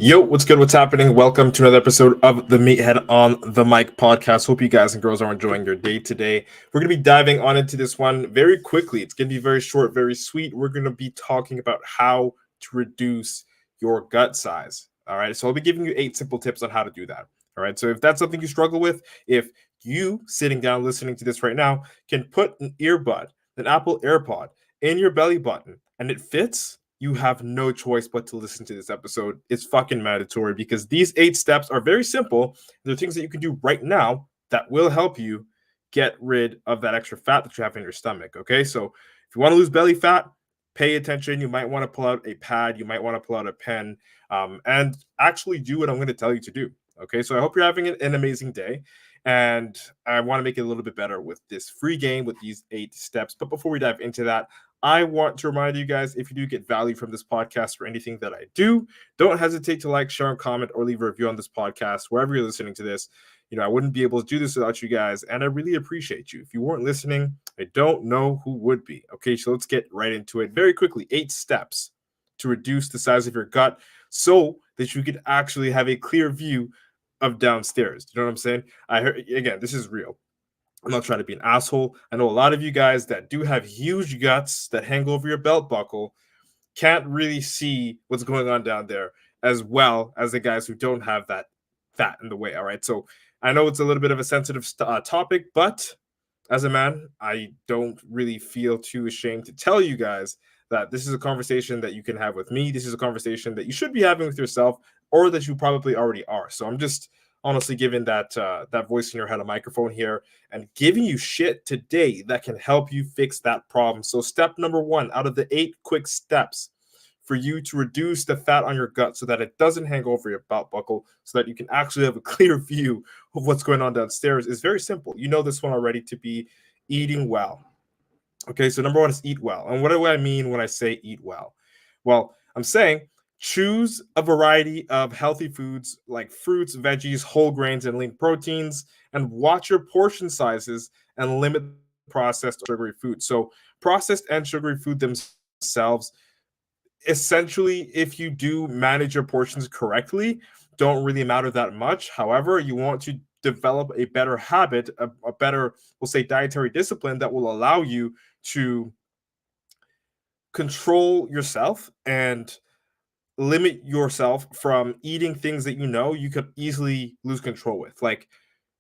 Yo, what's good? What's happening? Welcome to another episode of the Meathead on the Mic podcast. Hope you guys and girls are enjoying your day today. We're going to be diving on into this one very quickly. It's going to be very short, very sweet. We're going to be talking about how to reduce your gut size. All right. So I'll be giving you 8 simple tips on how to do that. All right. So if that's something you struggle with, if you sitting down listening to this right now can put an earbud, an Apple AirPod in your belly button and it fits, you have no choice but to listen to this episode. It's fucking mandatory because these 8 steps are very simple. They're things that you can do right now that will help you get rid of that extra fat that you have in your stomach. Okay, so if you want to lose belly fat, pay attention. You might want to pull out a pad, you might want to pull out a pen, and actually do what I'm going to tell you to do. Okay, so I hope you're having an amazing day. And I want to make it a little bit better with this free game with these 8 steps. But before we dive into that, I want to remind you guys, if you do get value from this podcast or anything that I do, don't hesitate to like, share, and comment, or leave a review on this podcast, wherever you're listening to this. I wouldn't be able to do this without you guys, and I really appreciate you. If you weren't listening, I don't know who would be. Okay, so let's get right into it very quickly. 8 steps to reduce the size of your gut so that you could actually have a clear view of downstairs. You know what I'm saying? I heard, again, this is real. I'm not trying to be an asshole. I know a lot of you guys that do have huge guts that hang over your belt buckle can't really see what's going on down there as well as the guys who don't have that fat in the way. All right. So I know it's a little bit of a sensitive topic, but as a man, I don't really feel too ashamed to tell you guys that this is a conversation that you can have with me. This is a conversation that you should be having with yourself or that you probably already are. So I'm just honestly giving that voice in your head a microphone here and giving you shit today that can help you fix that problem. So step number 1 out of the 8 quick steps for you to reduce the fat on your gut so that it doesn't hang over your belt buckle, so that you can actually have a clear view of what's going on downstairs is very simple. You know this one already, to be eating well. Okay, so number 1 is eat well. And what do I mean when I say eat well? Well, I'm saying choose a variety of healthy foods like fruits, veggies, whole grains, and lean proteins, and watch your portion sizes and limit processed sugary food. So, processed and sugary food themselves, essentially, if you do manage your portions correctly, don't really matter that much. However, you want to develop a better habit, a better, we'll say, dietary discipline that will allow you to control yourself and limit yourself from eating things that you could easily lose control with. Like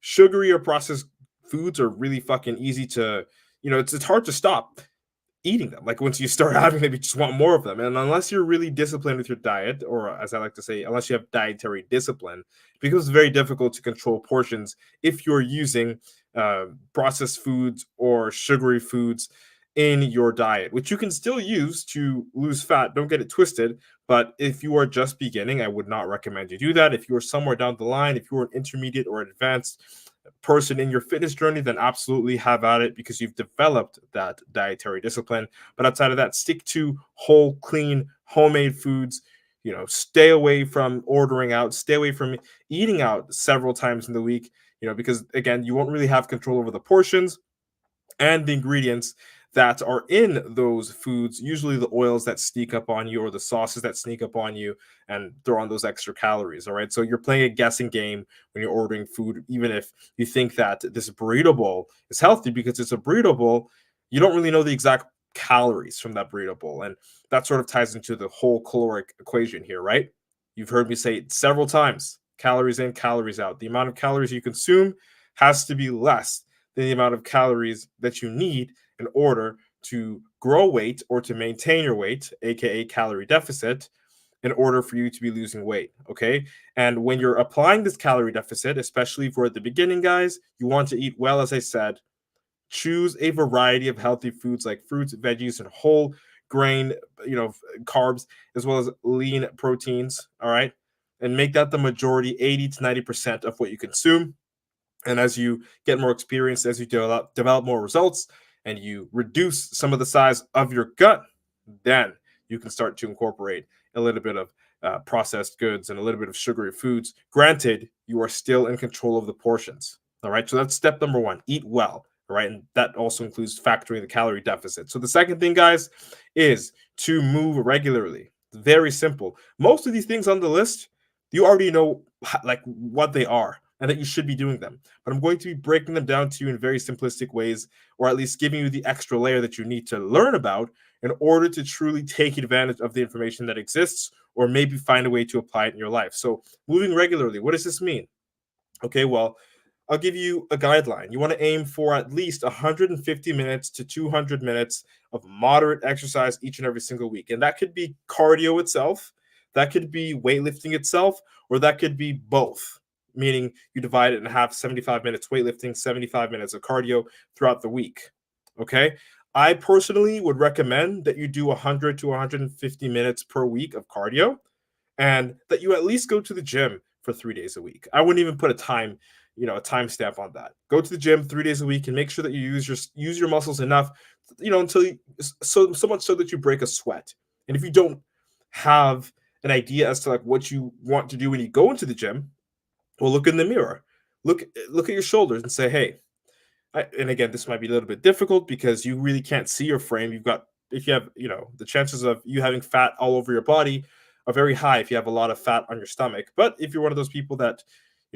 sugary or processed foods are really fucking easy to, it's hard to stop eating them. Like once you start having them, you just want more of them. And unless you're really disciplined with your diet, or as I like to say, unless you have dietary discipline, it becomes very difficult to control portions if you're using processed foods or sugary foods in your diet, which you can still use to lose fat. Don't get it twisted. But if you are just beginning, I would not recommend you do that. If you are somewhere down the line, if you're an intermediate or advanced person in your fitness journey, then absolutely have at it because you've developed that dietary discipline. But outside of that, stick to whole, clean, homemade foods. Stay away from ordering out, stay away from eating out several times in the week, because again, you won't really have control over the portions and the ingredients that are in those foods, usually the oils that sneak up on you or the sauces that sneak up on you and throw on those extra calories. All right. So you're playing a guessing game when you're ordering food, even if you think that this burrito bowl is healthy because it's a burrito bowl, you don't really know the exact calories from that burrito bowl. And that sort of ties into the whole caloric equation here, right? You've heard me say it several times: calories in, calories out. The amount of calories you consume has to be less than the amount of calories that you need in order to grow weight or to maintain your weight, aka calorie deficit, in order for you to be losing weight. Okay. And when you're applying this calorie deficit, especially for the beginning, guys, you want to eat well, as I said. Choose a variety of healthy foods like fruits, veggies, and whole grain, carbs, as well as lean proteins. All right. And make that the majority, 80 to 90% of what you consume. And as you get more experience, as you develop more results, and you reduce some of the size of your gut, then you can start to incorporate a little bit of processed goods and a little bit of sugary foods. Granted, you are still in control of the portions. All right. So that's step number 1: eat well. All right. And that also includes factoring the calorie deficit. So the second thing, guys, is to move regularly. Very simple. Most of these things on the list You already know like what they are and that you should be doing them. But I'm going to be breaking them down to you in very simplistic ways, or at least giving you the extra layer that you need to learn about in order to truly take advantage of the information that exists, or maybe find a way to apply it in your life. So, moving regularly, what does this mean? Okay, well, I'll give you a guideline. You want to aim for at least 150 minutes to 200 minutes of moderate exercise each and every single week. And that could be cardio itself, that could be weightlifting itself, or that could be both, meaning you divide it in half, 75 minutes weightlifting, 75 minutes of cardio throughout the week. Okay. I personally would recommend that you do 100 to 150 minutes per week of cardio, and that you at least go to the gym for 3 days a week. I wouldn't even put a timestamp on that. Go to the gym 3 days a week and make sure that you use your muscles enough, until so much so that you break a sweat. And if you don't have an idea as to like what you want to do when you go into the gym, well, look in the mirror, look at your shoulders and say, hey, and again, this might be a little bit difficult because you really can't see your frame. If you have, the chances of you having fat all over your body are very high if you have a lot of fat on your stomach. But if you're one of those people that,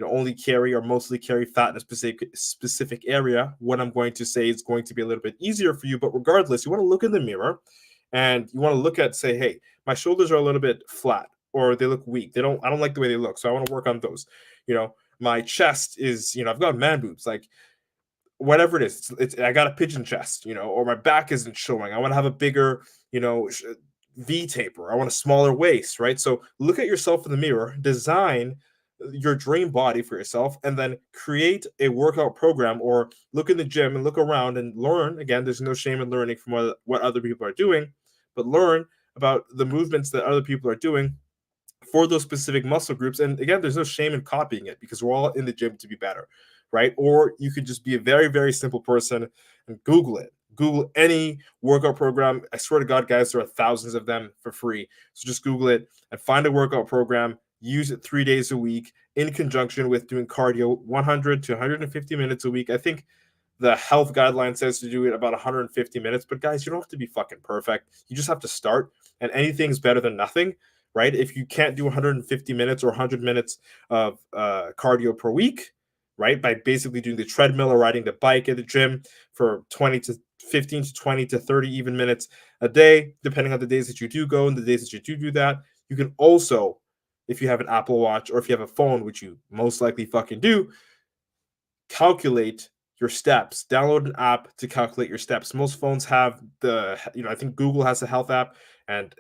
only carry or mostly carry fat in a specific area, what I'm going to say is going to be a little bit easier for you. But regardless, you want to look in the mirror and you want to look at, say, hey, my shoulders are a little bit flat or they look weak. I don't like the way they look. So I want to work on those. My chest is, I've got man boobs. Like, whatever it is, I got a pigeon chest, or my back isn't showing. I want to have a bigger, V taper. I want a smaller waist, right? So look at yourself in the mirror, design your dream body for yourself, and then create a workout program, or look in the gym and look around and learn. Again, there's no shame in learning from what other people are doing, but learn about the movements that other people are doing for those specific muscle groups. And again, there's no shame in copying it because we're all in the gym to be better, right? Or you could just be a very, very simple person and Google it. Google any workout program. I swear to God, guys, there are thousands of them for free. So just Google it and find a workout program. Use it 3 days a week in conjunction with doing cardio 100 to 150 minutes a week. I think the health guideline says to do it about 150 minutes. But guys, you don't have to be fucking perfect. You just have to start, and anything's better than nothing, right? If you can't do 150 minutes or 100 minutes of cardio per week, right, by basically doing the treadmill or riding the bike at the gym for 20 to 15 to 20 to 30 even minutes a day, depending on the days that you do go and the days that you do that, you can also, if you have an Apple Watch or if you have a phone, which you most likely fucking do, calculate your steps. Download an app to calculate your steps. Most phones have I think Google has a health app, and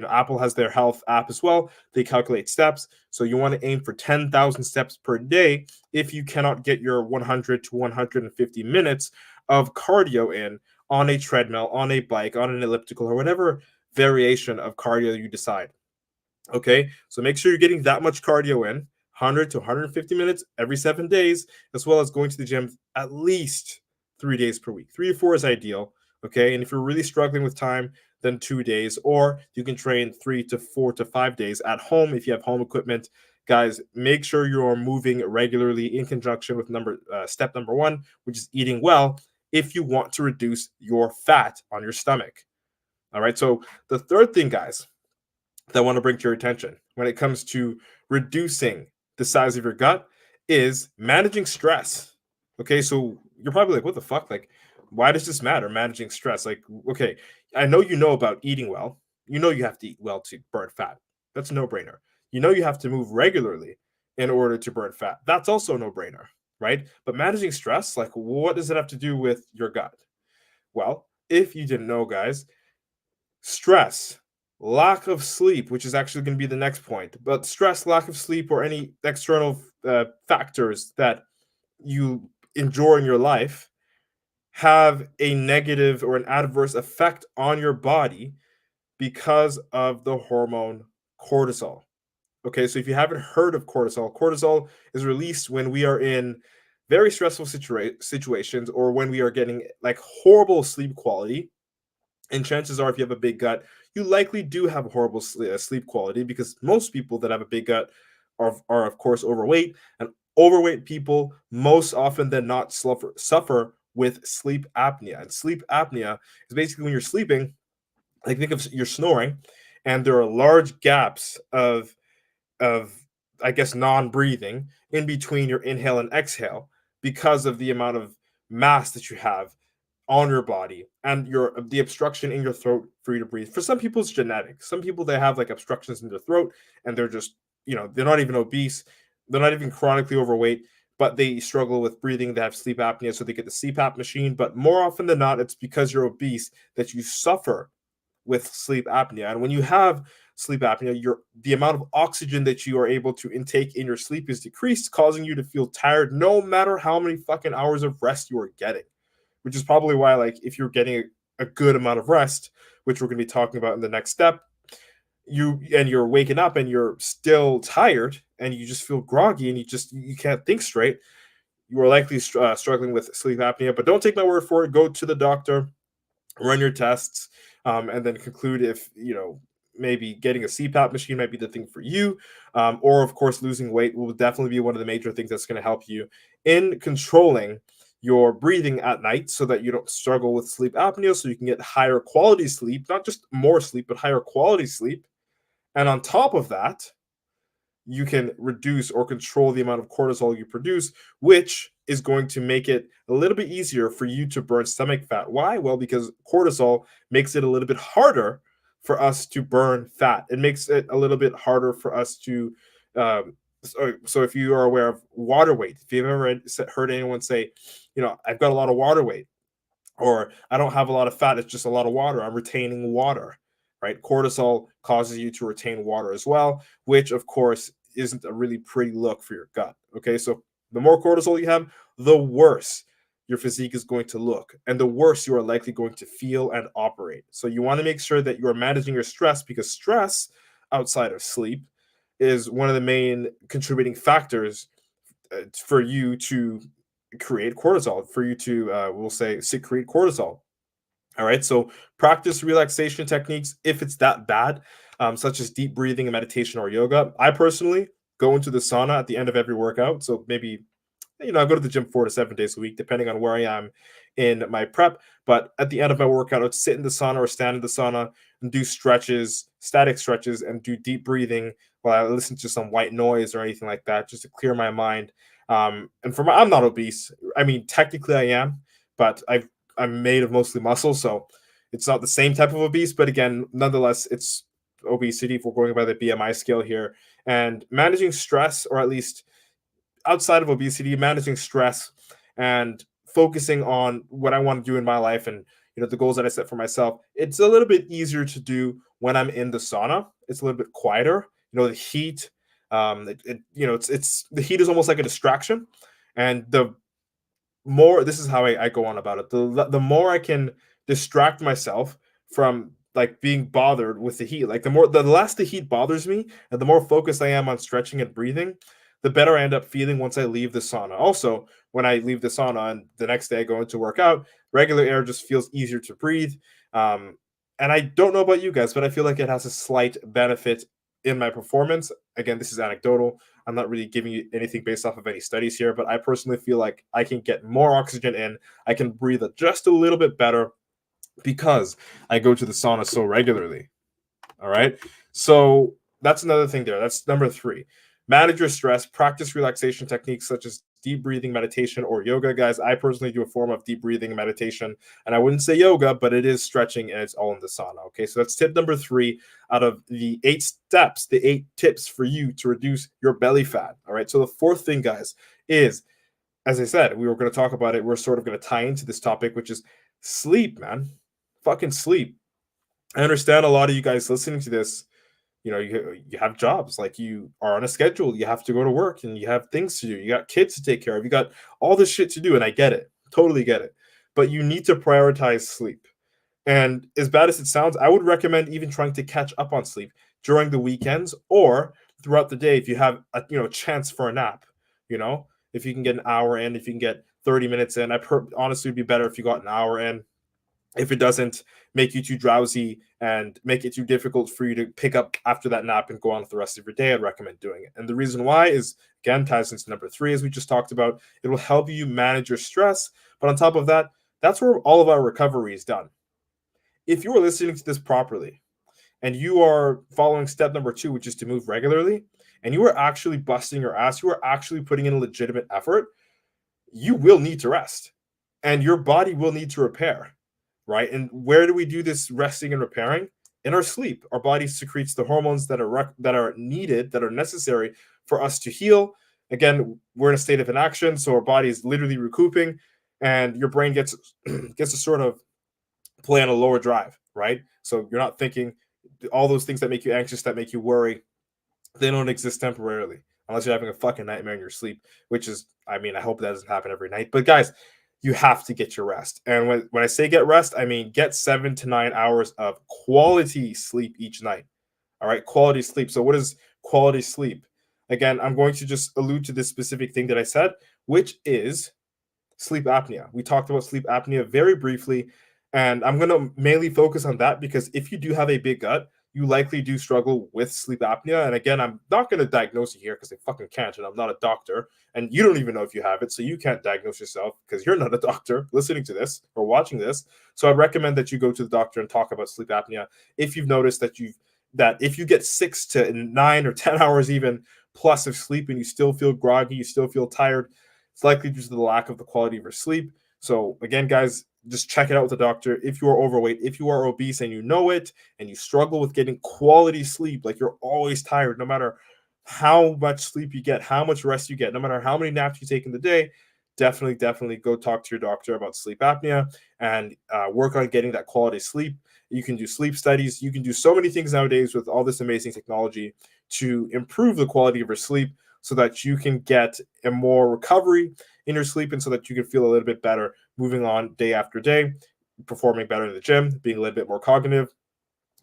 Apple has their health app as well. They calculate steps. So you want to aim for 10,000 steps per day if you cannot get your 100 to 150 minutes of cardio in on a treadmill, on a bike, on an elliptical, or whatever variation of cardio you decide. Okay, so make sure you're getting that much cardio in, 100 to 150 minutes every 7 days, as well as going to the gym at least 3 days per week. 3 or 4 is ideal. Okay, and if you're really struggling with time, then 2 days, or you can train 3 to 4 to 5 days at home if you have home equipment. Guys, make sure you are moving regularly in conjunction with step number 1, which is eating well, if you want to reduce your fat on your stomach. All right, so the third thing, guys, that I want to bring to your attention when it comes to reducing the size of your gut is managing stress. Okay, so you're probably like, what the fuck? Like, why does this matter, managing stress? Like, okay, I know you know about eating well. You know you have to eat well to burn fat. That's a no-brainer. You know you have to move regularly in order to burn fat. That's also a no-brainer, right? But managing stress, like, what does it have to do with your gut? Well, if you didn't know, guys, stress, lack of sleep, which is actually going to be the next point, but stress, lack of sleep, or any external factors that you enjoy in your life have a negative or an adverse effect on your body because of the hormone cortisol. Okay, so if you haven't heard of cortisol, cortisol is released when we are in very stressful situations, or when we are getting like horrible sleep quality. And chances are, if you have a big gut, you likely do have a horrible sleep quality, because most people that have a big gut are of course, overweight. And overweight people, most often than not, suffer with sleep apnea. And sleep apnea is basically when you're sleeping, like think of you're snoring, and there are large gaps of I guess, non-breathing in between your inhale and exhale because of the amount of mass that you have on your body and the obstruction in your throat for you to breathe. For some people, it's genetic. Some people, they have like obstructions in their throat and they're just, they're not even obese, they're not even chronically overweight, but they struggle with breathing. They have sleep apnea, so they get the CPAP machine. But more often than not, it's because you're obese that you suffer with sleep apnea. And when you have sleep apnea, the amount of oxygen that you are able to intake in your sleep is decreased, causing you to feel tired no matter how many fucking hours of rest you are getting. Which is probably why, like, if you're getting a good amount of rest, which we're going to be talking about in the next step, you're waking up and you're still tired and you just feel groggy and you can't think straight, you are likely struggling with sleep apnea. But don't take my word for it. Go to the doctor, run your tests, and then conclude if maybe getting a CPAP machine might be the thing for you, or of course losing weight will definitely be one of the major things that's going to help you in controlling your breathing at night so that you don't struggle with sleep apnea, so you can get higher quality sleep, not just more sleep, but higher quality sleep. And on top of that, you can reduce or control the amount of cortisol you produce, which is going to make it a little bit easier for you to burn stomach fat. Why? Well, because cortisol makes it a little bit harder for us to burn fat. It makes it a little bit harder for us to. So if you are aware of water weight, if you've ever heard anyone say, I've got a lot of water weight, or I don't have a lot of fat, it's just a lot of water, I'm retaining water, right? Cortisol causes you to retain water as well, which of course isn't a really pretty look for your gut. Okay, so the more cortisol you have, the worse your physique is going to look, and the worse you are likely going to feel and operate. So you want to make sure that you are managing your stress, because stress outside of sleep is one of the main contributing factors for you to create cortisol, for you to, we'll say, secrete cortisol. All right, so practice relaxation techniques if it's that bad, such as deep breathing and meditation or yoga. I personally go into the sauna at the end of every workout. So maybe, I go to the gym 4 to 7 days a week, depending on where I am in my prep. But at the end of my workout, I'd sit in the sauna or stand in the sauna and do stretches, static stretches, and do deep breathing while I listen to some white noise or anything like that, just to clear my mind. And I'm not obese. I mean, technically I am, but I'm made of mostly muscle, so it's not the same type of obese. But again, nonetheless, it's obesity if we're going by the BMI scale here. And managing stress, or at least outside of obesity, managing stress and focusing on what I want to do in my life and the goals that I set for myself, it's a little bit easier to do when I'm in the sauna. It's a little bit quieter. The heat, it's the heat is almost like a distraction, and the more, this is how I go on about it, the more I can distract myself from like being bothered with the heat, like the less the heat bothers me and the more focused I am on stretching and breathing, the better I end up feeling once I leave the sauna. Also, when I leave the sauna and the next day I go into work out, regular air just feels easier to breathe. And I don't know about you guys, but I feel like it has a slight benefit in my performance. Again, this is anecdotal. I'm not really giving you anything based off of any studies here, but I personally feel like I can get more oxygen in. I can breathe just a little bit better because I go to the sauna so regularly. All right. So that's another thing there. That's number 3. Manage your stress, practice relaxation techniques such as deep breathing, meditation, or yoga. Guys, I personally do a form of deep breathing and meditation, and I wouldn't say yoga, but it is stretching and it's all in the sauna. Okay, so that's tip number 3 out of the 8 steps, the 8 tips for you to reduce your belly fat. All right, so the 4th thing, guys, is, as I said, we were going to talk about it. We're sort of going to tie into this topic, which is sleep, man. Fucking sleep. I understand a lot of you guys listening to this, you have jobs, like you are on a schedule, you have to go to work and you have things to do, you got kids to take care of, you got all this shit to do, and I get it, totally get it, but you need to prioritize sleep. And as bad as it sounds, I would recommend even trying to catch up on sleep during the weekends or throughout the day if you have a chance for a nap. If you can get an hour in, if you can get 30 minutes in, honestly, it'd be better if you got an hour in. If it doesn't make you too drowsy and make it too difficult for you to pick up after that nap and go on with the rest of your day, I'd recommend doing it. And the reason why is, again, ties into number 3, as we just talked about. It will help you manage your stress. But on top of that, that's where all of our recovery is done. If you are listening to this properly and you are following step number 2, which is to move regularly, and you are actually busting your ass, you are actually putting in a legitimate effort, you will need to rest and your body will need to repair, right? And where do we do this resting and repairing? In our sleep. Our body secretes the hormones that are needed, that are necessary for us to heal. Again, we're in a state of inaction, so our body is literally recouping, and your brain gets gets to sort of play on a lower drive, right? So you're not thinking all those things that make you anxious, that make you worry, they don't exist temporarily unless you're having a fucking nightmare in your sleep, which is, I mean, I hope that doesn't happen every night. But guys, you have to get your rest. And when I say get rest, I mean get 7 to 9 hours of quality sleep each night. All right, quality sleep. So what is quality sleep? Again, I'm going to just allude to this specific thing that I said, which is sleep apnea. We talked about sleep apnea very briefly, and I'm going to mainly focus on that because if you do have a big gut, you likely do struggle with sleep apnea. And again, I'm not going to diagnose you here because I fucking can't, and I'm not a doctor, and you don't even know if you have it, so you can't diagnose yourself because you're not a doctor listening to this or watching this. So I'd recommend that you go to the doctor and talk about sleep apnea if you've noticed that if you get 6 to 9 or 10 hours even plus of sleep and you still feel groggy, you still feel tired, it's likely due to the lack of the quality of your sleep. So again, guys, just check it out with the doctor. If you are overweight, if you are obese and you know it, and you struggle with getting quality sleep, like you're always tired, no matter how much sleep you get, how much rest you get, no matter how many naps you take in the day, definitely go talk to your doctor about sleep apnea and work on getting that quality sleep. You can do sleep studies. You can do so many things nowadays with all this amazing technology to improve the quality of your sleep so that you can get a more recovery in your sleep and so that you can feel a little bit better moving on day after day, performing better in the gym, being a little bit more cognitive,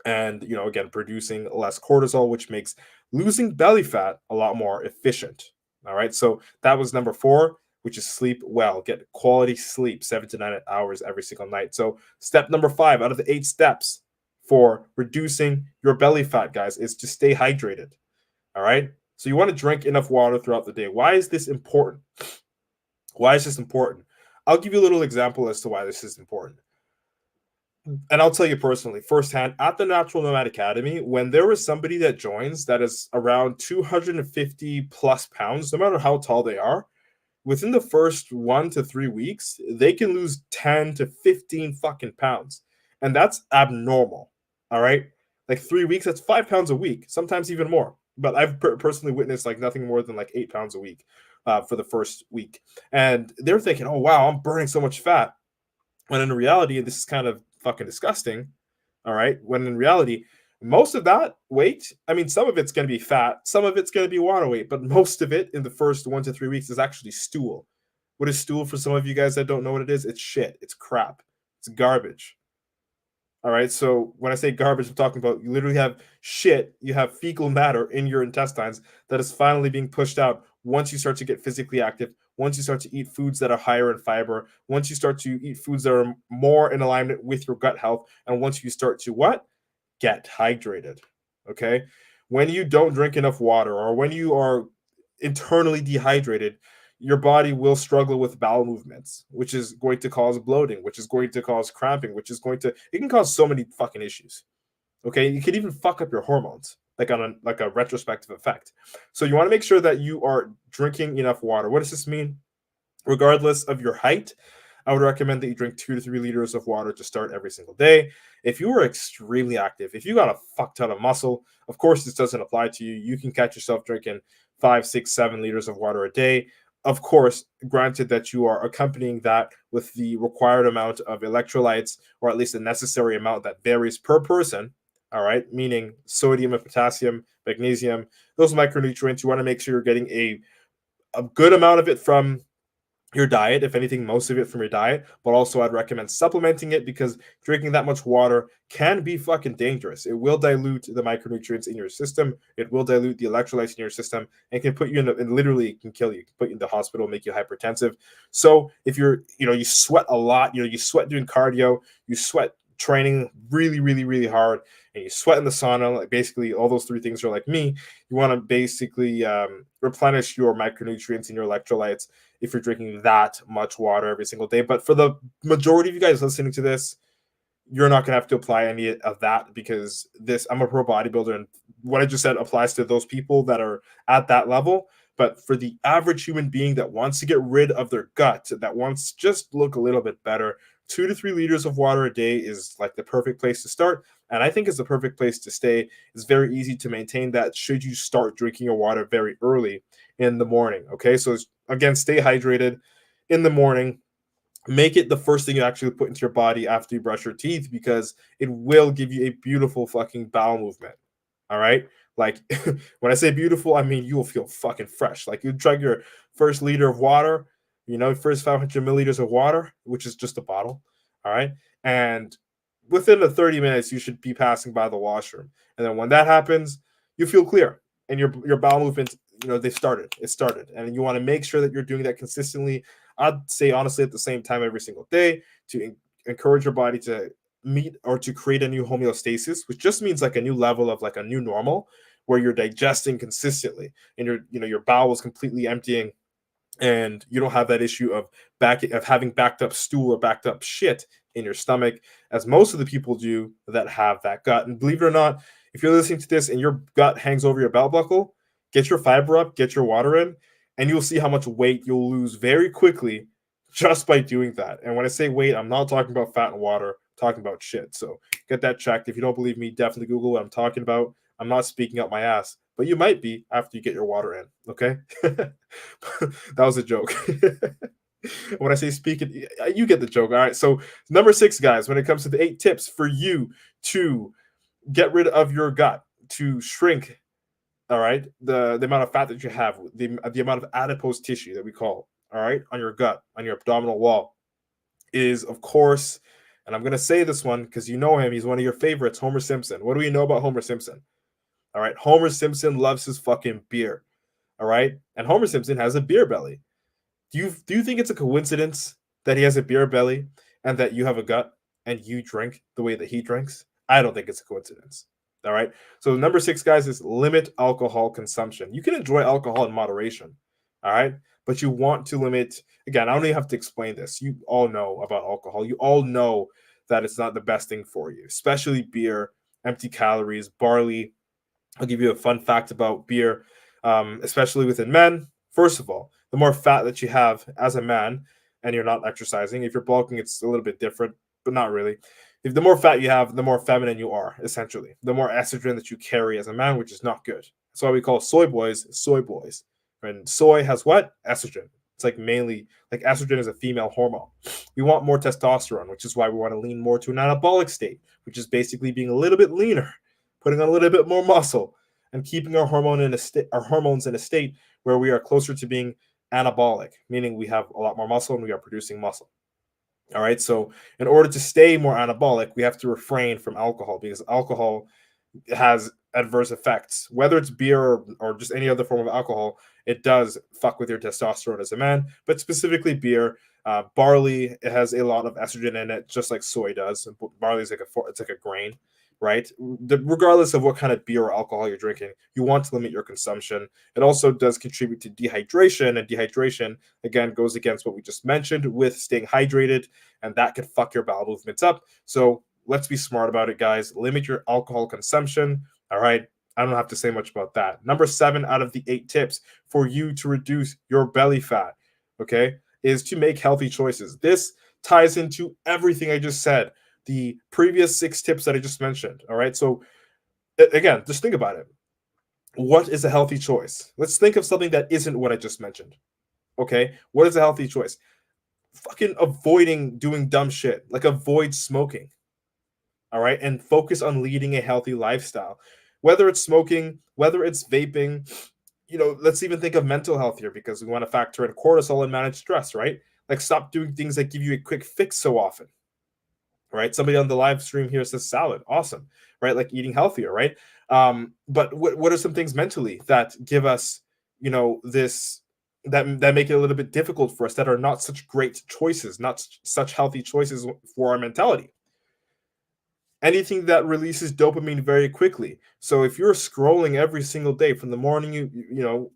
and, you know, again, producing less cortisol, which makes losing belly fat a lot more efficient. All right. So that was number 4, which is sleep well. Get quality sleep, 7 to 9 hours every single night. So step number 5 out of the 8 steps for reducing your belly fat, guys, is to stay hydrated. All right. So you want to drink enough water throughout the day. Why is this important? Why is this important? I'll give you a little example as to why this is important. And I'll tell you personally, firsthand, at the Natural Nomad Academy, when there is somebody that joins that is around 250 plus pounds, no matter how tall they are, within the first 1 to 3 weeks, they can lose 10 to 15 fucking pounds. And that's abnormal. All right. Like 3 weeks, that's 5 pounds a week, sometimes even more. But I've personally witnessed like nothing more than like 8 pounds a week for the first week. And they're thinking, oh, wow, I'm burning so much fat. When in reality, this is kind of fucking disgusting. All right. When in reality, most of that weight, I mean, some of it's going to be fat, some of it's going to be water weight, but most of it in the first 1 to 3 weeks is actually stool. What is stool for some of you guys that don't know what it is? It's shit. It's crap. It's garbage. All right. So when I say garbage, I'm talking about you literally have shit, you have fecal matter in your intestines that is finally being pushed out once you start to get physically active, once you start to eat foods that are higher in fiber, once you start to eat foods that are more in alignment with your gut health, and once you start to what? Get hydrated. Okay. When you don't drink enough water or when you are internally dehydrated, your body will struggle with bowel movements, which is going to cause bloating, which is going to cause cramping, which is going to, it can cause so many fucking issues. Okay. You could even fuck up your hormones, like on a retrospective effect. So you want to make sure that you are drinking enough water. What does this mean? Regardless of your height, I would recommend that you drink 2 to 3 liters of water to start every single day. If you are extremely active, if you got a fuck ton of muscle, of course, this doesn't apply to you. You can catch yourself drinking 5, 6, 7 liters of water a day. Of course, granted that you are accompanying that with the required amount of electrolytes, or at least the necessary amount that varies per person. All right, meaning sodium and potassium, magnesium, those micronutrients. You want to make sure you're getting a good amount of it from your diet, if anything, most of it from your diet, but also I'd recommend supplementing it because drinking that much water can be fucking dangerous. It will dilute the micronutrients in your system. It will dilute the electrolytes in your system and can put you in, and literally it can kill you, put you in the hospital, make you hypertensive. So if you're, you sweat a lot, you sweat doing cardio, you sweat training really hard, and you sweat in the sauna, like basically all those 3 things are like me, you want to basically replenish your micronutrients and your electrolytes if you're drinking that much water every single day. But for the majority of you guys listening to this, you're not going to have to apply any of that because I'm a pro bodybuilder, and what I just said applies to those people that are at that level. But for the average human being that wants to get rid of their gut, that wants to just look a little bit better, 2 to 3 liters of water a day is like the perfect place to start. And I think it's the perfect place to stay. It's very easy to maintain that should you start drinking your water very early in the morning. Okay. So again, stay hydrated in the morning. Make it the first thing you actually put into your body after you brush your teeth, because it will give you a beautiful fucking bowel movement. All right. Like when I say beautiful, I mean you will feel fucking fresh. Like you drink your first liter of water, first 500 milliliters of water, which is just a bottle. All right. And within the 30 minutes, you should be passing by the washroom. And then when that happens, you feel clear and your bowel movements, they started. It started. And you want to make sure that you're doing that consistently. I'd say honestly at the same time every single day to encourage your body to meet or to create a new homeostasis, which just means like a new level of like a new normal where you're digesting consistently and your bowels completely emptying, and you don't have that issue of having backed up stool or backed up shit in your stomach, as most of the people do that have that gut. And believe it or not, if you're listening to this and your gut hangs over your belt buckle, get your fiber up, get your water in, and you'll see how much weight you'll lose very quickly just by doing that. And when I say weight, I'm not talking about fat and water, I'm talking about shit. So get that checked. If you don't believe me, definitely Google what I'm talking about. I'm not speaking up my ass, but you might be after you get your water in. Okay. That was a joke. When I say speaking, you get the joke. All right. So number 6, guys, when it comes to the 8 tips for you to get rid of your gut, to shrink, all right, the amount of fat that you have, the amount of adipose tissue that we call, all right, on your gut, on your abdominal wall, is of course, and I'm going to say this one because you know him, he's one of your favorites, Homer Simpson. What do we know about Homer Simpson? All right, Homer Simpson loves his fucking beer. All right, and Homer Simpson has a beer belly. Do you think it's a coincidence that he has a beer belly and that you have a gut and you drink the way that he drinks? I don't think it's a coincidence. All right. So number 6, guys, is limit alcohol consumption. You can enjoy alcohol in moderation. All right. But you want to limit, again, I don't even have to explain this. You all know about alcohol. You all know that it's not the best thing for you, especially beer, empty calories, barley. I'll give you a fun fact about beer, especially within men. First of all, the more fat that you have as a man and you're not exercising, if you're bulking, it's a little bit different, but not really. If the more fat you have, the more feminine you are, essentially. The more estrogen that you carry as a man, which is not good. That's why we call soy boys soy boys. And soy has what? Estrogen. It's like mainly, like estrogen is a female hormone. We want more testosterone, which is why we want to lean more to an anabolic state, which is basically being a little bit leaner, putting on a little bit more muscle, and keeping our hormones in a state where we are closer to being anabolic, meaning we have a lot more muscle and we are producing muscle. All right. So in order to stay more anabolic, we have to refrain from alcohol, because alcohol has adverse effects. Whether it's beer or just any other form of alcohol, it does fuck with your testosterone as a man, but specifically beer. Barley, it has a lot of estrogen in it, just like soy does. Barley is it's like a grain, right? Regardless of what kind of beer or alcohol you're drinking, you want to limit your consumption. It also does contribute to dehydration, and dehydration, again, goes against what we just mentioned with staying hydrated, and that could fuck your bowel movements up. So let's be smart about it, guys. Limit your alcohol consumption. All right. I don't have to say much about that. Number 7 out of the 8 tips for you to reduce your belly fat, okay, is to make healthy choices. This ties into everything I just said, the previous 6 tips that I just mentioned. All right. So again, just think about it. What is a healthy choice? Let's think of something that isn't what I just mentioned. Okay. What is a healthy choice? Fucking avoiding doing dumb shit, like avoid smoking. All right. And focus on leading a healthy lifestyle, whether it's smoking, whether it's vaping. Let's even think of mental health here, because we want to factor in cortisol and manage stress, right? Like stop doing things that give you a quick fix so often, right? Somebody on the live stream here says salad. Awesome, right? Like eating healthier, right? But what are some things mentally that give us, this, that make it a little bit difficult for us, that are not such great choices, not such healthy choices for our mentality? Anything that releases dopamine very quickly. So if you're scrolling every single day from the morning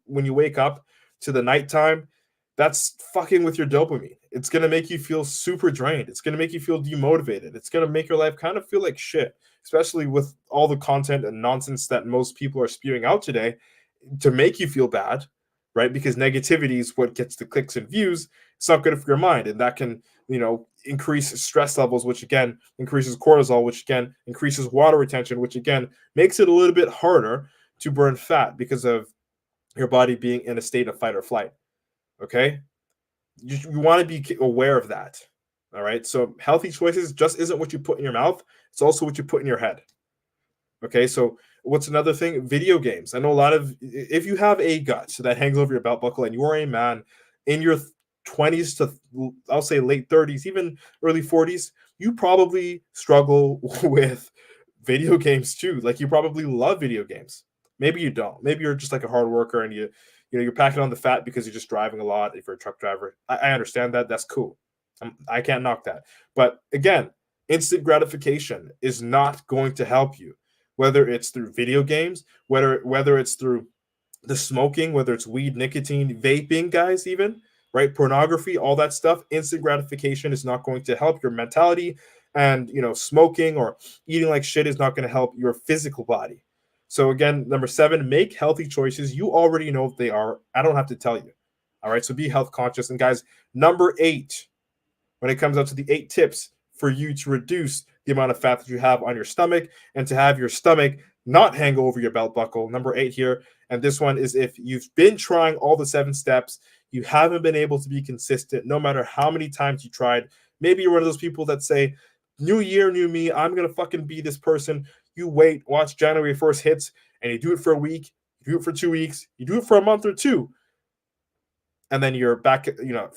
when you wake up to the nighttime, that's fucking with your dopamine. It's going to make you feel super drained. It's going to make you feel demotivated. It's going to make your life kind of feel like shit, especially with all the content and nonsense that most people are spewing out today to make you feel bad, right? Because negativity is what gets the clicks and views. It's not good for your mind, and that can, increase stress levels, which again increases cortisol, which again increases water retention, which again makes it a little bit harder to burn fat because of your body being in a state of fight or flight. Okay, you want to be aware of that. All right, so healthy choices just isn't what you put in your mouth, it's also what you put in your head. Okay, so what's another thing? Video games. I know a lot of, if you have a gut that hangs over your belt buckle and you are a man in your 20s to, I'll say, late 30s, even early 40s, you probably struggle with video games too. Like, you probably love video games. Maybe you don't. Maybe you're just like a hard worker and you're packing on the fat because you're just driving a lot. If you're a truck driver, I understand that. That's cool. I can't knock that. But again, instant gratification is not going to help you, whether it's through video games, whether it's through the smoking, whether it's weed, nicotine, vaping, guys, even, right? Pornography, all that stuff. Instant gratification is not going to help your mentality. And, smoking or eating like shit is not going to help your physical body. So again, number 7, make healthy choices. You already know what they are. I don't have to tell you. All right. So be health conscious. And guys, number 8, when it comes out to the 8 tips for you to reduce the amount of fat that you have on your stomach and to have your stomach not hang over your belt buckle. Number 8 here. And this one is, if you've been trying all the 7 steps, you haven't been able to be consistent, no matter how many times you tried. Maybe you're one of those people that say, new year, new me, I'm going to fucking be this person. You wait, watch January 1st hits, and you do it for a week, you do it for 2 weeks, you do it for a month or 2. And then you're back,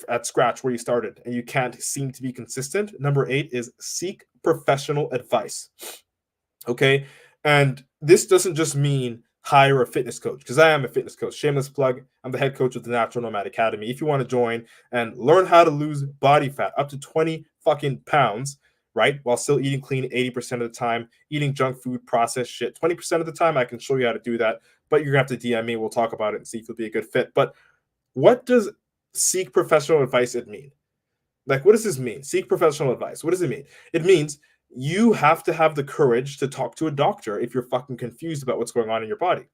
at scratch where you started, and you can't seem to be consistent. Number 8 is seek professional advice. Okay. And this doesn't just mean hire a fitness coach, because I am a fitness coach. Shameless plug. I'm the head coach of the Natural Nomad Academy. If you want to join and learn how to lose body fat up to 20 fucking pounds, right, while still eating clean 80% of the time, eating junk food, processed shit 20% of the time, I can show you how to do that. But you're going to have to DM me. We'll talk about it and see if you'll be a good fit. But what does seek professional advice mean? Like, what does this mean? Seek professional advice. What does it mean? It means you have to have the courage to talk to a doctor if you're fucking confused about what's going on in your body.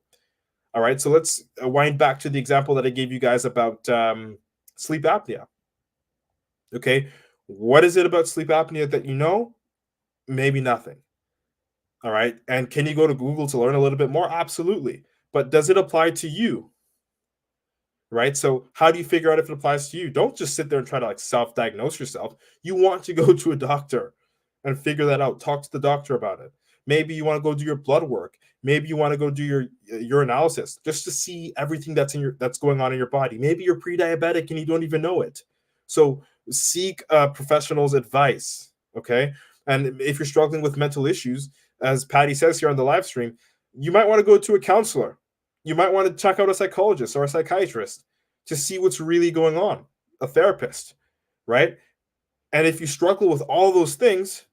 All right, so let's wind back to the example that I gave you guys about sleep apnea. Okay, what is it about sleep apnea that you know? Maybe nothing. All right, and can you go to Google to learn a little bit more? Absolutely. But does it apply to you? Right? So how do you figure out if it applies to you? Don't just sit there and try to self-diagnose yourself. You want to go to a doctor and figure that out. Talk to the doctor about it. Maybe you want to go do your blood work. Maybe you want to go do your analysis just to see everything that's going on in your body. Maybe you're pre-diabetic and you don't even know it. So seek a professional's advice. Okay. And if you're struggling with mental issues, as Patty says here on the live stream, you might want to go to a counselor. You might want to check out a psychologist or a psychiatrist to see what's really going on, a therapist, right? And if you struggle with all those things,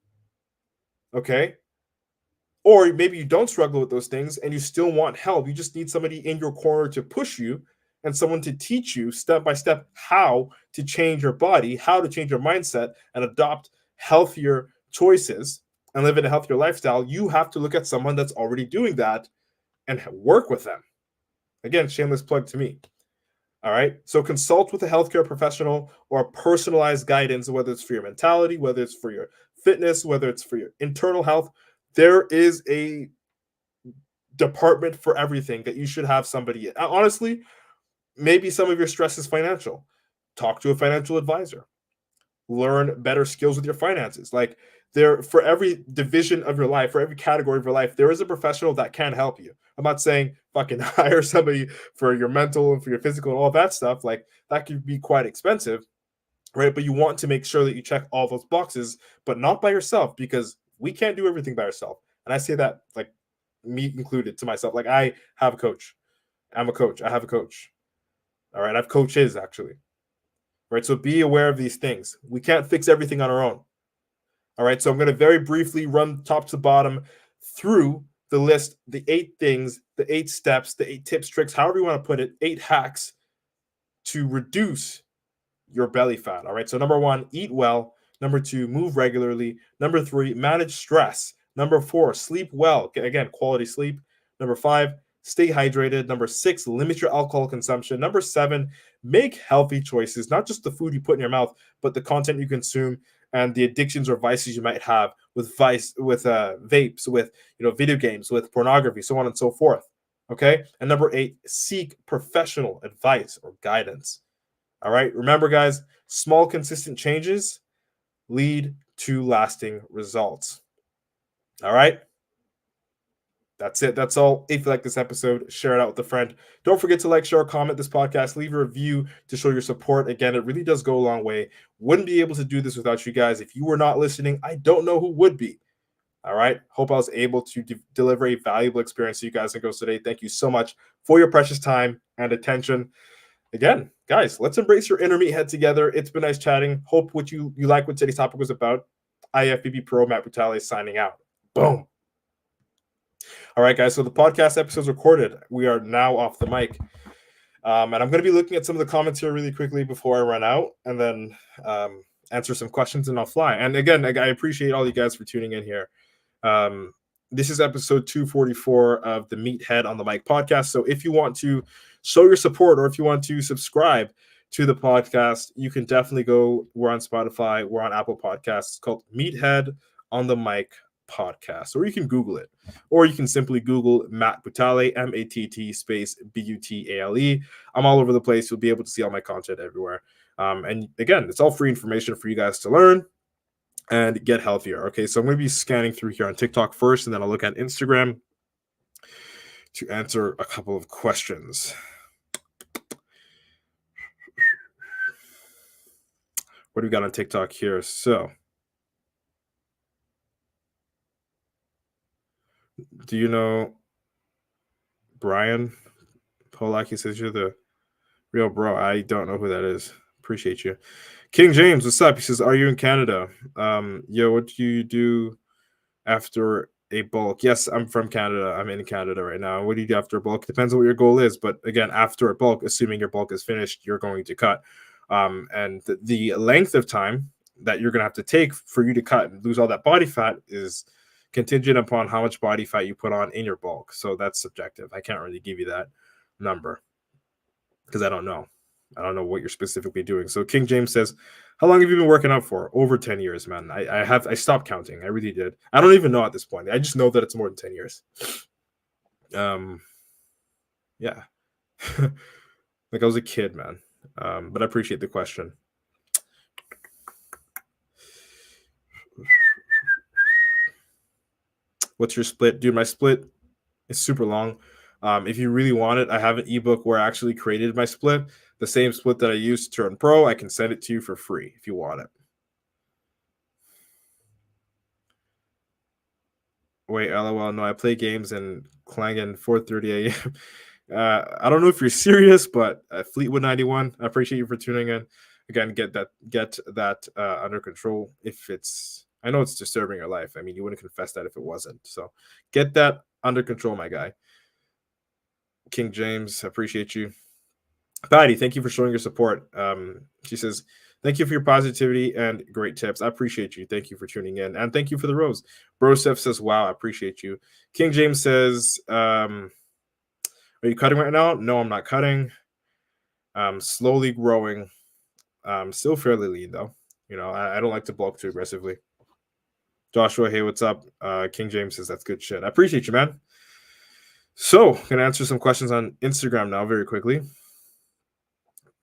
okay, or maybe you don't struggle with those things and you still want help, you just need somebody in your corner to push you and someone to teach you step by step how to change your body, how to change your mindset and adopt healthier choices and live in a healthier lifestyle. You have to look at someone that's already doing that and work with them. Again, shameless plug to me. All right. So consult with a healthcare professional or personalized guidance, whether it's for your mentality, whether it's for your fitness, whether it's for your internal health. There is a department for everything that you should have somebody in. Honestly, maybe some of your stress is financial. Talk to a financial advisor. Learn better skills with your finances. Like, there, for every division of your life, for every category of your life, there is a professional that can help you. I'm not saying fucking hire somebody for your mental and for your physical and all that stuff. Like, that could be quite expensive, right? But you want to make sure that you check all those boxes, but not by yourself, because we can't do everything by ourselves. And I say that, like, me included, to myself. Like, I have a coach. I'm a coach. I have a coach. All right. I have coaches, actually. Right. So be aware of these things. We can't fix everything on our own. All right, so I'm going to very briefly run top to bottom through the list, the 8 things, the 8 steps, the 8 tips, tricks, however you want to put it, 8 hacks to reduce your belly fat. All right, so number 1, eat well. Number 2, move regularly. Number 3, manage stress. Number 4, sleep well. Again, quality sleep. Number 5, stay hydrated. Number 6, limit your alcohol consumption. Number 7, make healthy choices, not just the food you put in your mouth, but the content you consume and the addictions or vices you might have with vapes, with video games, with pornography, so on and so forth. Okay. And number 8, seek professional advice or guidance. All right. Remember, guys, small, consistent changes lead to lasting results. All right. That's it. That's all. If you like this episode, share it out with a friend. Don't forget to like, share, comment this podcast. Leave a review to show your support. Again, it really does go a long way. Wouldn't be able to do this without you guys. If you were not listening, I don't know who would be. All right. Hope I was able to deliver a valuable experience to you guys and girls today. Thank you so much for your precious time and attention. Again, guys, let's embrace your inner meathead together. It's been nice chatting. Hope what you like what today's topic was about. IFBB Pro Matt Butale signing out. Boom. All right, guys. So the podcast episode's recorded. We are now off the mic. And I'm going to be looking at some of the comments here really quickly before I run out, and then answer some questions, and I'll fly. And again, I appreciate all you guys for tuning in here. This is episode 244 of the Meathead on the Mic podcast. So if you want to show your support, or if you want to subscribe to the podcast, you can definitely go. We're on Spotify. We're on Apple Podcasts. It's called Meathead on the Mic podcast, or you can Google it, or you can simply Google Matt Butale, MATT space BUTALE. I'm all over the place. You'll be able to see all my content everywhere. And again, it's all free information for you guys to learn and get healthier. Okay, so I'm going to be scanning through here on TikTok first, and then I'll look at Instagram to answer a couple of questions. What do we got on TikTok here? So, do you know Brian Polak? He says you're the real bro. I don't know who that is. Appreciate you. King James, what's up? He says, are you in Canada? Yo, what do you do after a bulk? Yes, I'm from Canada. I'm in Canada right now. What do you do after a bulk? Depends on what your goal is. But again, after a bulk, assuming your bulk is finished, you're going to cut. And the length of time that you're going to have to take for you to cut and lose all that body fat is contingent upon how much body fat you put on in your bulk. So that's subjective. I can't really give you that number because I don't know. I don't know what you're specifically doing. So King James says, how long have you been working out for? Over 10 years, man. I stopped counting. I really did. I don't even know at this point. I just know that it's more than 10 years. Yeah. Like I was a kid, man. But I appreciate the question. What's your split? Dude, my split is super long. If you really want it, I have an ebook where I actually created my split. The same split that I used to turn pro. I can send it to you for free if you want it. Wait, LOL. No, I play games in Klangen 4:30 a.m. I don't know if you're serious, but Fleetwood 91, I appreciate you for tuning in. Again, get that under control. If it's, I know it's disturbing your life. I mean, you wouldn't confess that if it wasn't. So get that under control, my guy. King James, I appreciate you. Patty, thank you for showing your support. She says, thank you for your positivity and great tips. I appreciate you. Thank you for tuning in. And thank you for the rose. Brosef says, wow, I appreciate you. King James says, are you cutting right now? No, I'm not cutting. Slowly growing. Still fairly lean, though. You know, I don't like to bulk too aggressively. Joshua, hey, what's up? King James says, that's good shit. I appreciate you, man. So, going to answer some questions on Instagram now very quickly.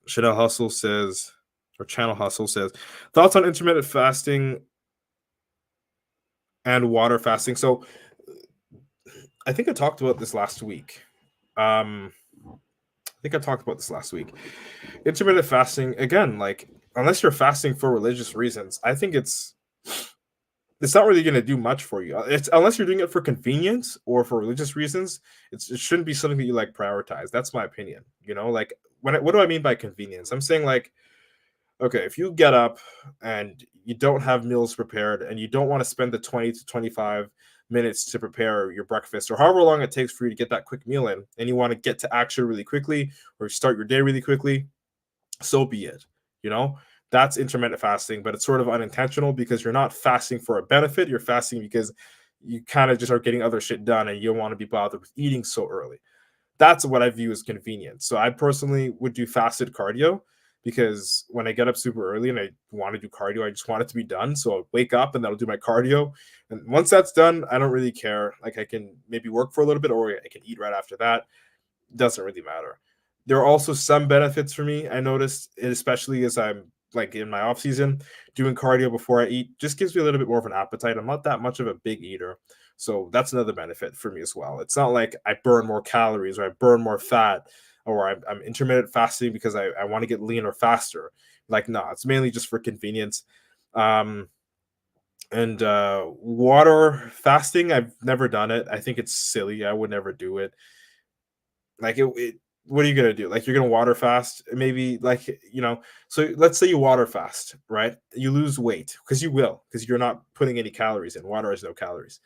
Chanel Hustle says, or Channel Hustle says, thoughts on intermittent fasting and water fasting. So I think I talked about this last week. Intermittent fasting, again, like, unless you're fasting for religious reasons, I think it's not really going to do much for you. It's unless you're doing it for convenience or for religious reasons, it shouldn't be something that you like prioritize. That's my opinion. You know, like what do I mean by convenience? I'm saying like, okay, if you get up and you don't have meals prepared and you don't want to spend the 20 to 25 minutes to prepare your breakfast or however long it takes for you to get that quick meal in, and you want to get to action really quickly or start your day really quickly, so be it. You know, that's intermittent fasting, but it's sort of unintentional because you're not fasting for a benefit. You're fasting because you kind of just are getting other shit done and you don't want to be bothered with eating so early. That's what I view as convenience. So I personally would do fasted cardio because when I get up super early and I want to do cardio, I just want it to be done. So I'll wake up and that'll do my cardio. And once that's done, I don't really care. Like I can maybe work for a little bit or I can eat right after that. Doesn't really matter. There are also some benefits for me. I noticed, especially as I'm like in my off season, doing cardio before I eat just gives me a little bit more of an appetite. I'm not that much of a big eater. So that's another benefit for me as well. It's not like I burn more calories or I burn more fat or I'm intermittent fasting because I want to get leaner faster. Like, no, it's mainly just for convenience. Um, and water fasting, I've never done it. I think it's silly. I would never do it. Like what are you gonna do? Like you're gonna water fast, maybe like so let's say you water fast, right? You lose weight because you will, because you're not putting any calories in. Water has no calories.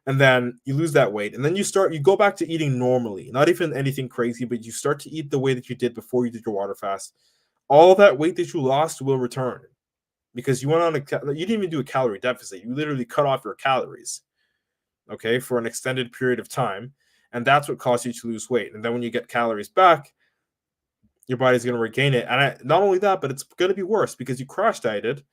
And then you lose that weight, and then you go back to eating normally, not even anything crazy, but you start to eat the way that you did before you did your water fast. All that weight that you lost will return because you went on you didn't even do a calorie deficit. You literally cut off your calories, okay, for an extended period of time. And that's what caused you to lose weight. And then when you get calories back, your body's going to regain it. And not only that, but it's going to be worse because you crash dieted.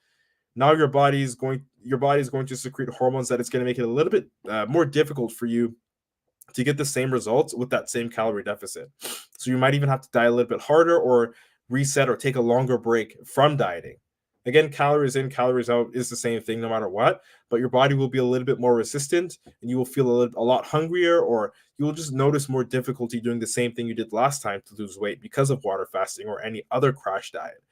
Now your body's going to secrete hormones that it's going to make it a little bit more difficult for you to get the same results with that same calorie deficit. So you might even have to diet a little bit harder or reset or take a longer break from dieting. Again, calories in, calories out is the same thing no matter what, but your body will be a little bit more resistant and you will feel a lot hungrier, or you will just notice more difficulty doing the same thing you did last time to lose weight because of water fasting or any other crash diet.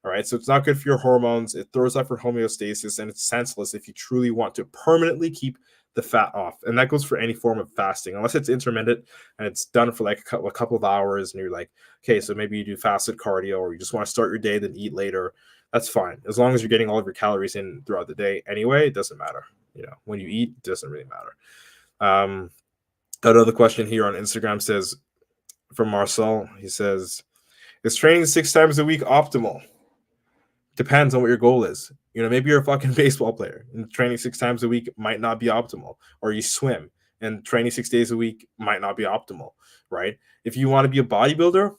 All right, so it's not good for your hormones. It throws off your homeostasis, and it's senseless if you truly want to permanently keep the fat off. And that goes for any form of fasting, unless it's intermittent and it's done for like a couple of hours, and you're like, okay, so maybe you do fasted cardio, or you just want to start your day then eat later. That's fine, as long as you're getting all of your calories in throughout the day. Anyway, it doesn't matter. When you eat, it doesn't really matter. Another question here on Instagram says, from Marcel, he says, is training 6 times a week optimal? Depends on what your goal is. Maybe you're a fucking baseball player and training 6 times a week might not be optimal, or you swim and training 6 days a week might not be optimal, right? If you want to be a bodybuilder,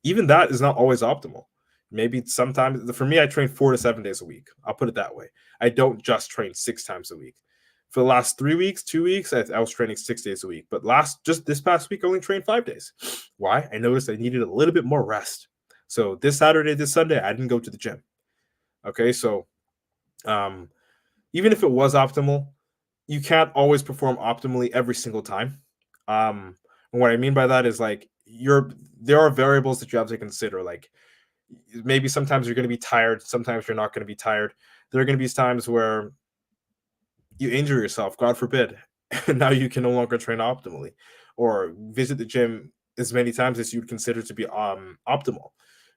even that is not always optimal. Maybe sometimes, for me, I train 4 to 7 days a week. I'll put it that way. I don't just train 6 times a week. For the last 3 weeks, 2 weeks, I was training 6 days a week. But just this past week, I only trained 5 days. Why? I noticed I needed a little bit more rest. So this Saturday, this Sunday, I didn't go to the gym. Okay, so even if it was optimal, you can't always perform optimally every single time. And what I mean by that is like there are variables that you have to consider. Like maybe sometimes you're going to be tired, sometimes you're not going to be tired. There are going to be times where you injure yourself, God forbid, and now you can no longer train optimally, or visit the gym as many times as you'd consider to be optimal.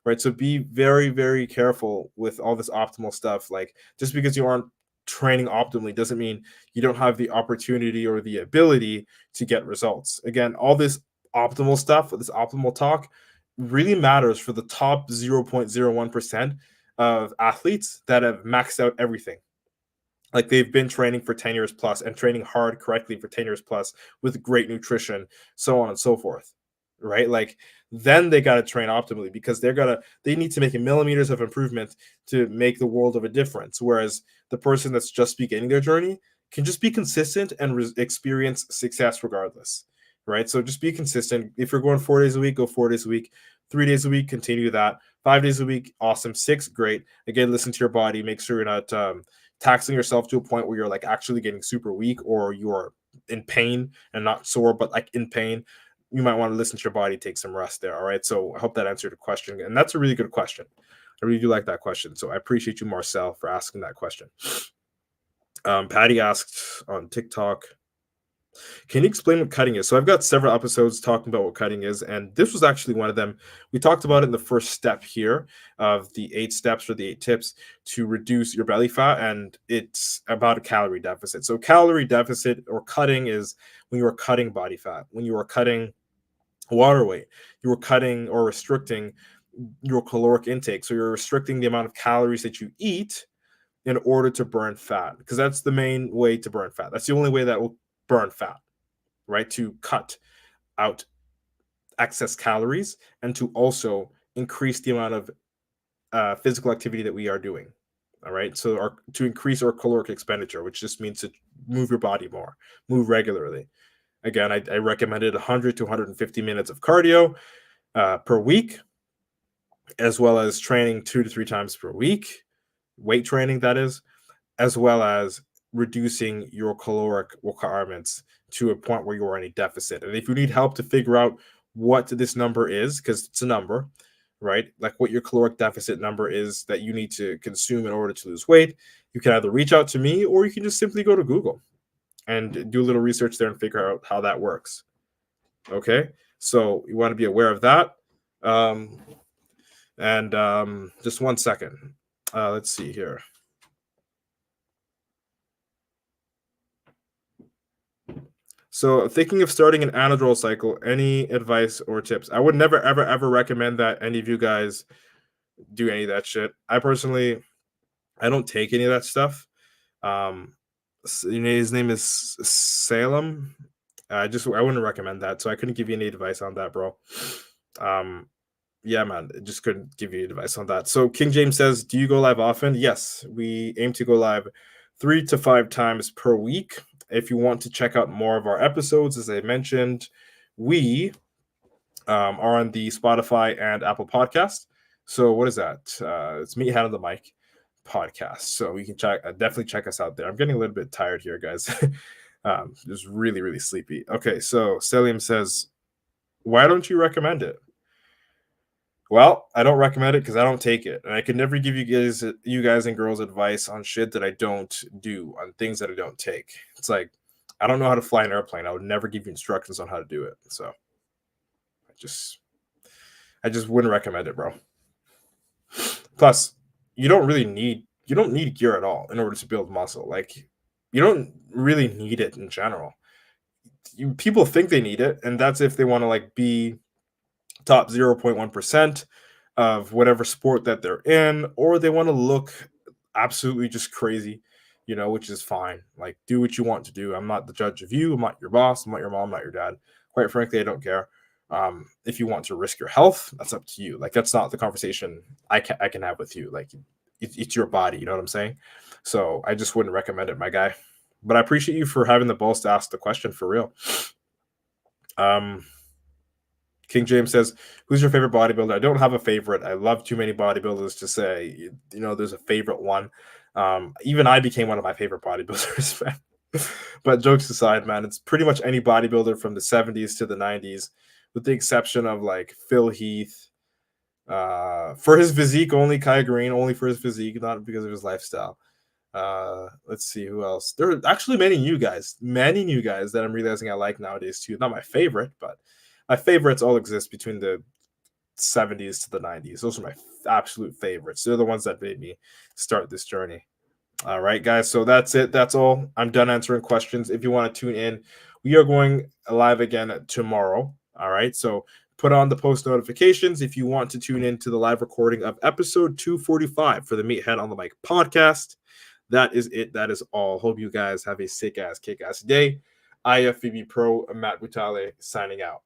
Right. So be very, very careful with all this optimal stuff. Like just because you aren't training optimally doesn't mean you don't have the opportunity or the ability to get results. Again, all this optimal stuff, this optimal talk really matters for the top 0.01% of athletes that have maxed out everything. Like they've been training for 10 years plus and training hard correctly for 10 years plus with great nutrition, so on and so forth. Right? Like then they got to train optimally because they need to make millimeters of improvement to make the world of a difference. Whereas the person that's just beginning their journey can just be consistent and experience success regardless. Right? So just be consistent. If you're going 4 days a week, go 4 days a week. 3 days a week, continue that. 5 days a week, awesome. 6, great. Again, listen to your body. Make sure you're not taxing yourself to a point where you're like actually getting super weak, or you're in pain and not sore, but like in pain. You might want to listen to your body, take some rest there. All right. So I hope that answered the question. And that's a really good question. I really do like that question. So I appreciate you, Marcel, for asking that question. Patty asked on TikTok, can you explain what cutting is? So I've got several episodes talking about what cutting is, and this was actually one of them. We talked about it in the first step here of the 8 steps or the 8 tips to reduce your belly fat, and it's about a calorie deficit. So calorie deficit or cutting is when you are cutting body fat, when you are cutting water weight, you are cutting or restricting your caloric intake. So you're restricting the amount of calories that you eat in order to burn fat, because that's the main way to burn fat. That's the only way that will burn fat, right? To cut out excess calories and to also increase the amount of physical activity that we are doing. All right. So to increase our caloric expenditure, which just means to move your body more, move regularly. Again, I recommended 100 to 150 minutes of cardio per week, as well as training 2 to 3 times per week, weight training, that is, as well as reducing your caloric requirements to a point where you are in a deficit. And if you need help to figure out what this number is, because it's a number, right? Like what your caloric deficit number is that you need to consume in order to lose weight, you can either reach out to me or you can just simply go to Google and do a little research there and figure out how that works. Okay, so you want to be aware of that. Just 1 second. Let's see here. So thinking of starting an anadrol cycle, any advice or tips? I would never, ever, ever recommend that any of you guys do any of that shit. I personally, I don't take any of that stuff. His name is Salem. I wouldn't recommend that. So I couldn't give you any advice on that, bro. Yeah, man, I just couldn't give you advice on that. So King James says, do you go live often? Yes, we aim to go live 3 to 5 times per week. If you want to check out more of our episodes, as I mentioned, we are on the Spotify and Apple podcast. So what is that? It's Meathead on the Mic podcast. So you can definitely check us out there. I'm getting a little bit tired here, guys. Just really, really sleepy. Okay, so Selim says, why don't you recommend it? Well, I don't recommend it because I don't take it, and I can never give you guys and girls advice on shit that I don't do, on things that I don't take. It's like, I don't know how to fly an airplane. I would never give you instructions on how to do it. So I just wouldn't recommend it, bro. Plus, you don't need gear at all in order to build muscle. Like, you don't really need it in general. People think they need it, and that's if they want to like be top 0.1% of whatever sport that they're in, or they want to look absolutely just crazy, which is fine. Like, do what you want to do. I'm not the judge of you. I'm not your boss. I'm not your mom. I'm not your dad. Quite frankly, I don't care. If you want to risk your health, that's up to you. Like, that's not the conversation I can have with you. Like, it's your body. You know what I'm saying? So I just wouldn't recommend it, my guy. But I appreciate you for having the balls to ask the question for real. King James says, who's your favorite bodybuilder? I don't have a favorite. I love too many bodybuilders to say, there's a favorite one. Even I became one of my favorite bodybuilders, man. But jokes aside, man, it's pretty much any bodybuilder from the 70s to the 90s, with the exception of like Phil Heath. For his physique, only Kai Green, only for his physique, not because of his lifestyle. Let's see who else. There are actually many new guys that I'm realizing I like nowadays too. Not my favorite, but my favorites all exist between the 70s to the 90s. Those are my absolute favorites. They're the ones that made me start this journey. All right, guys. So that's it. That's all. I'm done answering questions. If you want to tune in, we are going live again tomorrow. All right. So put on the post notifications if you want to tune in to the live recording of episode 245 for the Meathead on the Mic podcast. That is it. That is all. Hope you guys have a sick ass, kick ass day. IFBB Pro, Matt Butale signing out.